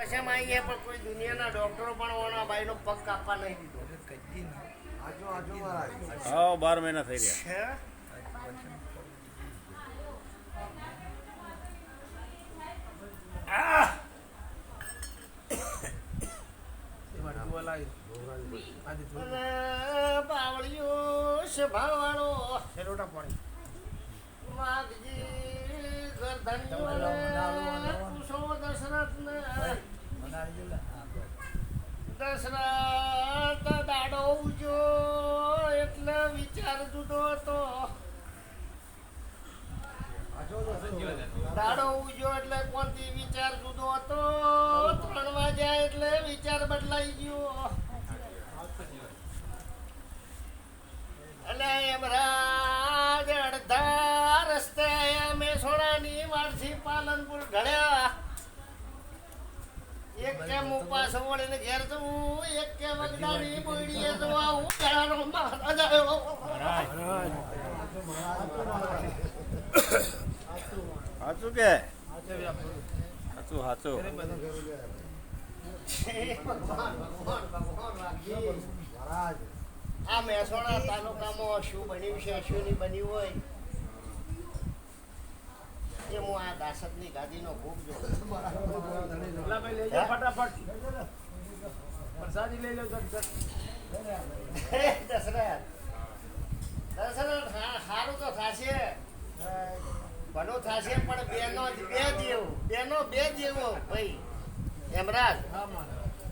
ઓછામાં આવીએ પણ કોઈ દુનિયાના ડોક્ટરો પણ ઓના બાઈનો પગ કાપવા નહીં દીધો. હા 12 મહિના થઈ રહ્યા. હે? બાવળીઓ સભાવાળો વાઘજી ગરધણીઓ કુશો દશરથને દશરથ દાડો ઉજો એટલે વિચાર જુદો હતો. દાડો ઉજો એટલે કોણથી વિચાર જુદો હતો. 3 વાગ્યા એટલે વિચાર બદલાઈ ગયો. એટલે એમરાજ અડધા રસ્તે આયા મેસોડાની વાડથી પાલનપુર ઘડ્યા. એક કે મુપાસ વળીને ઘેર જવું, એક કે વગડાની બોડીએ જવા. હું ઘડાનો મહારાજ આવ્યો. સાચું કે સાચું સાચું. આ મહેસાણા તાલુકામાં શું બન્યું છે, શું નહીં બન્યું હોય એ હું આ દાસદની ગાદીનો ખૂબ જોઉં. ફટાફટ પ્રસાદી લઈ લો. દશરથ સારું તો થશે, ભલું થશે, પણ બેનો બે દેવો ભાઈ એમરાજ.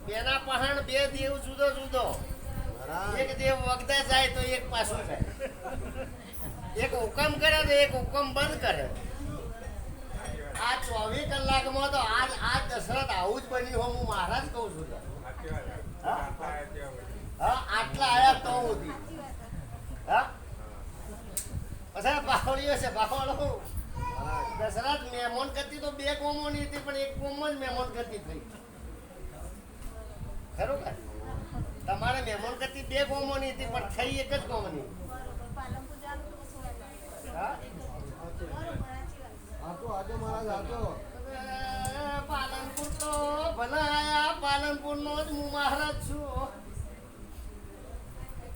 બેના પહાણ બે દેવ જુદો જુદો. એક દેવ વગદા જાય તો એક પાછું જાય. એક હુકમ કરે તો એક હુકમ બંધ કરે. આ 24 કલાકમાં તો આજ દશરથ આવું જ બન્યું હું મહારાજ કહું છું. હા આટલા આયા તો સુધી. હા પછી બાવળીઓ છે બાવળો. દશરથ મહેમાન કરતી તો 2 કોમોની હતી પણ એક કોમમાં જ મહેમાન કરતી થઈ. ખરું કે તમારે મહેમાન કરતી 2 કોમોની હતી પણ થઈ એક જ કોમની. પાલનપુર તો ભલા આયા. પાલનપુર નો જ હું મહારાજ છું.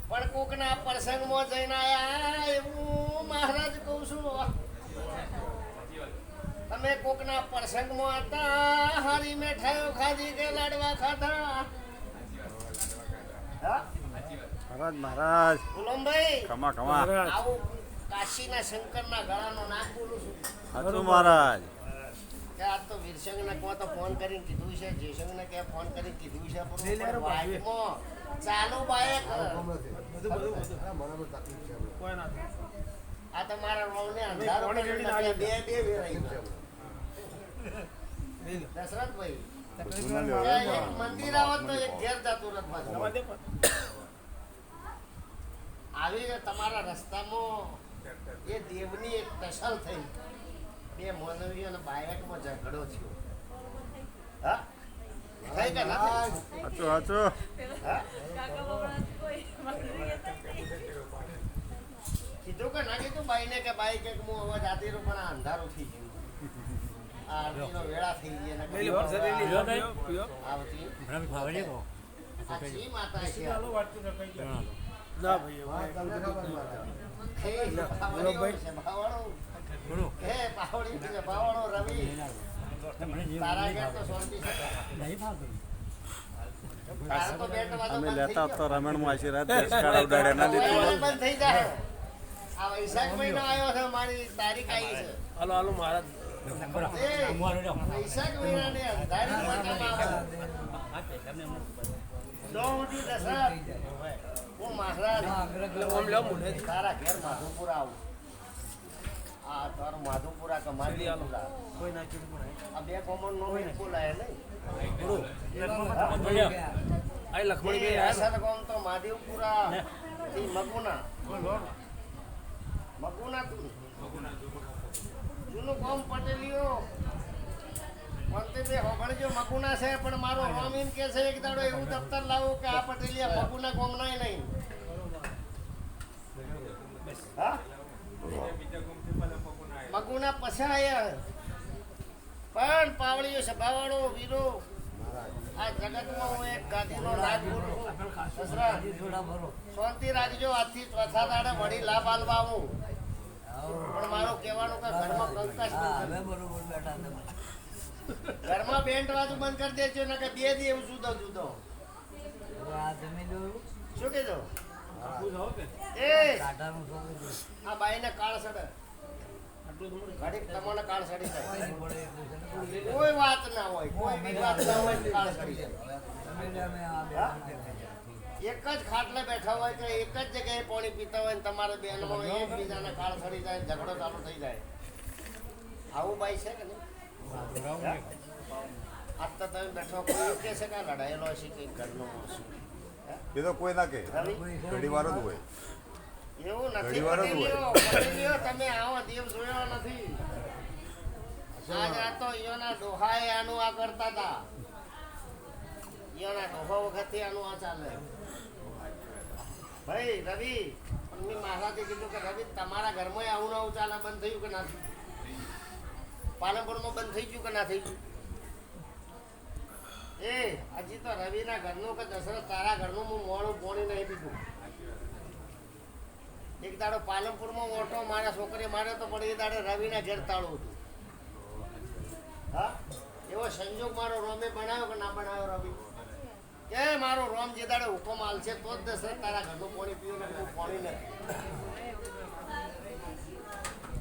પણ કોકના પ્રસંગમાં જઈને આયા એવું મહારાજ કહું છું. તમે કોકના પ્રસંગમાં હતા, હારી મેઠાઈઓ ખાધી કે લાડવા ખાધા? મહારાજ મહારાજ ગુલામભાઈ ખમા ખમા. આવું કાશીના શંકરના ગળાનો નાક બોલું છું. સાચું મહારાજ. કે આ તો વીરસંગને કહો તો ફોન કરીને કીધું છે, જયસંગને કે ફોન કરીને કીધું છે. વાઇફમાં ચાલુ બાઈક આ તમારા રોવને અંધારો કરીને બે વેરાઈ ગયો. દશરથભાઈ એક મંદિર આવત તો એક ઘેર જતું રથ આવી તમારા રસ્તામાં એ દેવની એક ટસલ થઈ. 2 માનવીઓ અને બાયકમાં ઝઘડો થયો. હા થઈ કે ના સાચું સાચું. કીધું કે ના કીધું બાઈને કે બાઈ કે હું હવે જાતી રહું પણ આ અંધારું થઈ ગયું. આ આરતીનો વેળા થઈ ગયા. આ છી માતા છે. ના ભાઈ અમે લેતા તો રમણમાં આશીર્વાદ બેસકાળા ઉડાડ્યા ના દીધું. બંધ થઈ જાય. આ વૈશાખ મહિનો આવ્યો છે. મારી તારીખ આવી છે. હાલો હાલો મહારાજ. વૈશાખ મહિનાની અંધારી હું મહારાજ તારા ઘેર માધુપુરા આવું. આ તારું માધુપુરા કે માધુપુરા આ 2 કોમન નો બોલાય નહીં. લક્ષ્મણભાઈ અસલ કોમ તો માધવપુરા થી મગુના તું જૂનું કોમ પટેલીઓ મંત્રી હોગળજો મગુના છે. પણ મારો રોમીન કે છે એક દાડો એવું દફતર લાવો કે આ પટેલિયા મગુના કોમનાય નહીં. હા મગુના પછાયા પણ પાવળીઓ સભાવાળો વીરો જગતમાં હું એક ગાદીનો રાજગુરુ છું. દશરથ, શાંતિ રાખજો. આજથી ચોથા દાડે વળી લાભ આલવા આવું. પણ મારું કહેવાનું કે ઘરમાં કંકાસ બંધ કરી દો. ઘરમાં બેન્ટ વાજુ બંધ કરી દેજો ને કે બે દેવ જુદો જુદો. શું કીધું? એ આ બાઈને કાળ સડે ઘડીક તમને કાળ સડી જાય. કોઈ વાત ના હોય, કોઈ બી વાત ના હોય, કાળ સડી જાય. એક જ ખાટલે બેઠા હોય કે એક જ જગ્યાએ પાણી પીતા હોય ને તમારે બેનમાં એકબીજાને કાળ સડી જાય, ઝઘડો ચાલુ થઈ જાય. આવું બાઈ છે કે નહીં? આજ તો તમે બેઠો કોઈ કે છે કે લડાયેલો હશે કે ઘરનો માણસ? એ તો કોઈ ના કે ઘડી વાર જ હોય. એવું નથી. ઘડીવાર જ હોય. પટેલીઓ, તમે આવો દેવ જોયો નથી. આજ આ તો ઈયોના ડોહાએ આનું આ કરતા હતા. ઈયોના ડોહા વખતથી આનું આ ચાલે. ભાઈ રવિ, મેં મહારાજે કીધું કે રવિ તમારા ઘરમાં આવું ને આવું ચાલે, બંધ થયું કે ના થયું? પાલનપુરમાં બંધ થઈ ગયું કે ના થઈ ગયું? એ હજી તો રવિના ઘરનું કે દશરથ તારા ઘરનું હું મોડું પોણી નહીં પીધું. એક દાડો પાલનપુરમાં મોટો મારા છોકરી માર્યો તો પણ એ દાડે રવિના ઘેર તાળું હતું. હા, એવો સંજોગ મારો રોમે બનાવ્યો કે ના બનાવ્યો રવિ? કે મારો રોમ જે દાડે હુકમ આલશે તો જ દશરથ તારા ઘરનું પાણી પીવું ને હું પાણી નથી.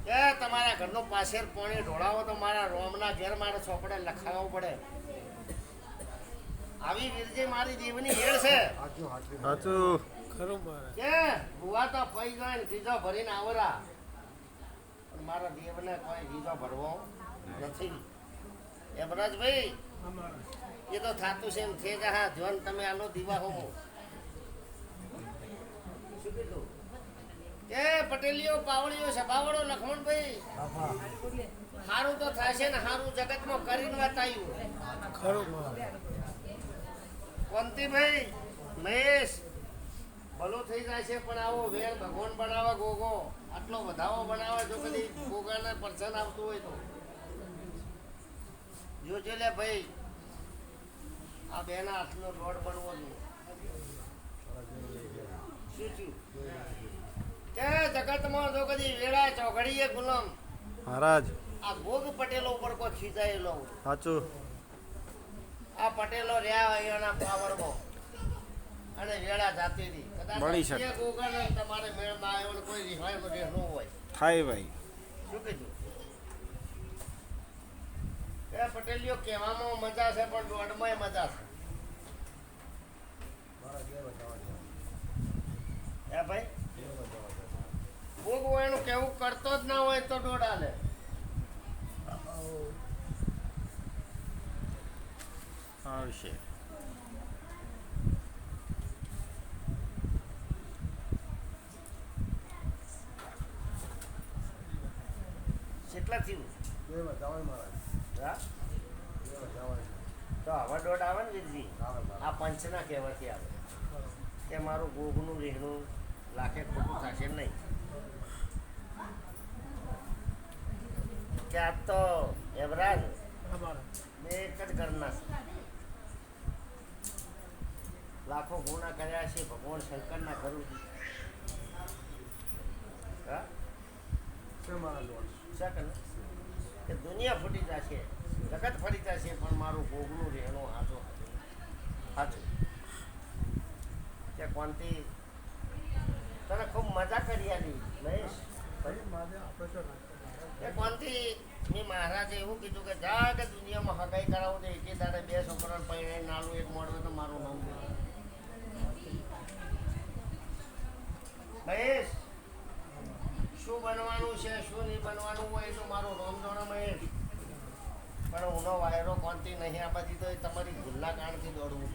કે તમારા ઘરનું પાછળ પાણી ઢોળાવો તો મારા રોમના ઘેર મારે ચોપડે લખાવવું પડે. આવી વીરજી મારી દેવની હેડ છે. સાચું. કે બુવા તો પૈ જાય ને ગીજો ભરીને આવરા, પણ મારા દેવને કોઈ ગીજો ભરવો નથી. એમ રાજભાઈ, એ તો થાતું છે એમ છે કે હા ધ્યાન તમે આલો દીવા હો. શું કીધું? એ પટેલીઓ, પાવડીઓ, સભાવડો, લખમણભાઈ, સારું તો થશે ને સારું જગતમાં કરીને બતાવ્યું. કોંતીભાઈ, મહેશ, ભલું થઈ જાય છે પણ આવો વેર ભગવાન બનાવે ગોગો, આટલો વધાવો બનાવે. જો કદી ગોગાને પરસન આવતું હોય તો જોજો લે ભાઈ, આ બેના હાથનો રોડ બનવો જોઈએ. શું થયું? કે જગતમાં જો કદી વેળા ચોઘડીએ ગુલામ મહારાજ આ ગોગ પટેલો ઉપર કોઈ ખીજાયેલો. સાચું. આ પટેલો રહ્યા અહીંયાના પાવરમાં અને વેળા જાતી હતી. બની શકે. કદાચ ગોગાને તમારે મેળમાં આવ્યો ને કોઈ રિહાયમાં ન હોય. થાય ભાઈ. શું કીધું? એ પટેલીઓ કહેવામાં મજા છે પણ દોડમાં મજા છે. એ ભાઈ, કોક હોય એનું કેવું કરતો જ ના હોય તો દોડા લે. આવશે. કેટલા થયું? હા? તો હવે દોડ આવે ને વીરજી, આ પંચના કહેવાથી આવે કે મારું ગોગનું રહેણું લાખે ખોટું થશે નહીં. કે આજ તો એવરાજ મેં એક જ ઘરના છે. લાખો ગુના કર્યા છે ભગવાન શંકરના ઘરથી. હા, કે દુનિયા ફૂટી જશે, જગત ફરી જશે, પણ મારું ગોગનું રહેણું હાચું સાચું. કે કોનથી તને ખૂબ મજા કરી આલી મહેશ. એ કોનથી મેં મહારાજે એવું કીધું કે જા કે દુનિયામાં હગાઈ કરાવું તો એકે દાડે બે છોકરાને પૈણે નાલું એક મોડવે તો મારું નામ દે. મહેશ, શું બનવાનું છે શું નહીં બનવાનું હોય એ તો મારો રોમ જોડે મહેશ, પણ ઊનો વાયરો કોનથી નહીં આ બધી તો એ તમારી ભૂલના કારણથી દોડવું.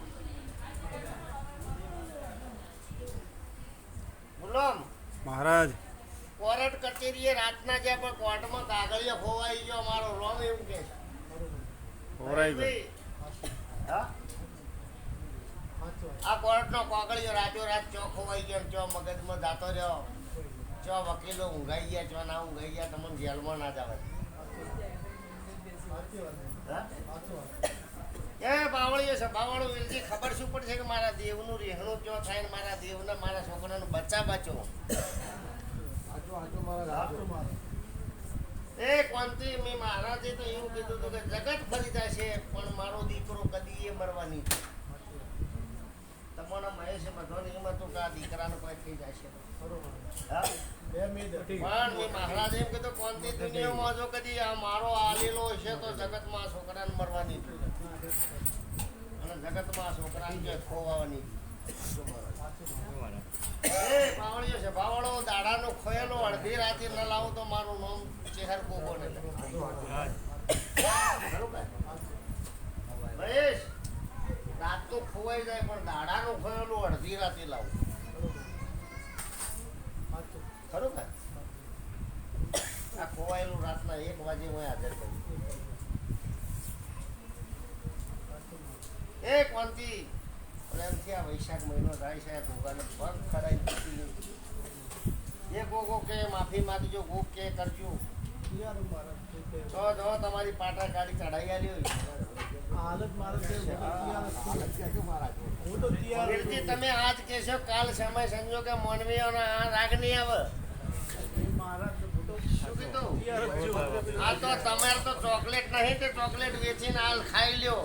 ગુલામ મહારાજ કોર્ટ કચેરીએ રાતના જ્યાં પણ કોર્ટમાં કાગળિયો ખોવાઈ ગયો મારો રોમ એવું કે છે. હોરાઈ ગયો. હા, આ કોર્ટનો કાગળિયો રાતો રાત ચો ખોવાઈ ગયો, ચો મગજમાં જાતો રહ્યો, ચો વકીલો ઊંઘાઈ ગયા, ચો ના ઊંઘાઈ ગયા, તમને જેલમાં ના જવાય. એ બાવળીઓ છે બાવળું વીરજી ખબર શું પડશે કે મારા દેવનું રહેણું ક્યાં થાય ને મારા દેવને મારા છોકરાનો બચ્ચા બચો એ કોંતી મેં મહારાજે તો એવું કીધું હતું કે જગત ફરી જશે પણ મારો દીકરો કદી એ મરવાની તમારા મહેશે બધાને એમ હતું કે આ દીકરાનો કોઈ થઈ જશે હા? પણ મેં મહારાજે એમ કીધું કોંતી દુનિયામાં જો કદી આ મારો આલેલો હશે તો જગતમાં આ છોકરાને મરવાની અને જગતમાં આ છોકરાને જે ખોવાની એ બાવળીઓ છે બાવળો દાડાનો ખોયેલો અડધી રાતે ન લાવું તો મારું નામ ચેહર કોકો ને મહેશ રાત તો ખોવાઈ જાય પણ દાડાનો ખોયેલો અડધી રાતે લાવું ખરું કે આ ખોવાયેલું રાતના 1 વાગે હું હાજર કરું એ કોંતી પ્રેમથી આ વૈશાખ મહિનો જાય છે ભોગાને પગ ખરાઈ દીધી એ ગોગો કે માફી માંગજો ગો કે કરજો તો જો તમારી પાટા ગાડી ચડાઈ આલી વીરજી તમે આજ કહેશો કાલ સમય સંજોગે મોનવીઓનો આ રાગ નહીં આવે શું કીધું આ તો તમારે તો ચોકલેટ નહીં તે ચોકલેટ વેચીને હાલ ખાઈ લ્યો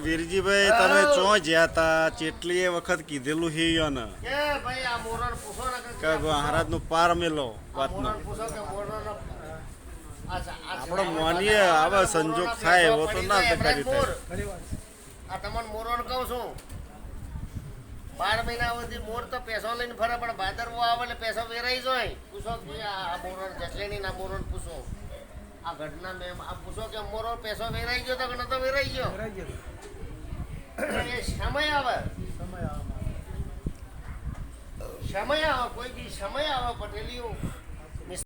વીરજીભાઈ તમે ચો જ્યા તા ચેટલી વખત કીધેલું હે યને કે ભાઈ આ મોરર પૂછો ને કે મહારાજ નું પાર મેલો વાતનો મોરર પૂછો કે મોરર આપણે માનીએ આવા સંજોગ થાય એવો તો ના કરી થાય આ તમને મોરર કહું છું 12 મહિના સુધી મોર તો પૈસો લઈને ફરે પણ ભાદરવો આવે એટલે પૈસો વેરાઈ જાય પૂછો કે આ મોરર જસલેની ના મોરર પૂછો આ ઘટના મેં આ પૂછો કે મોરો પૈસો વેરાઈ ગયો તો કે નતો વેરાઈ ગયો એ સમય આવે સમય આવે કોઈ બી સમય આવે પટેલીઓ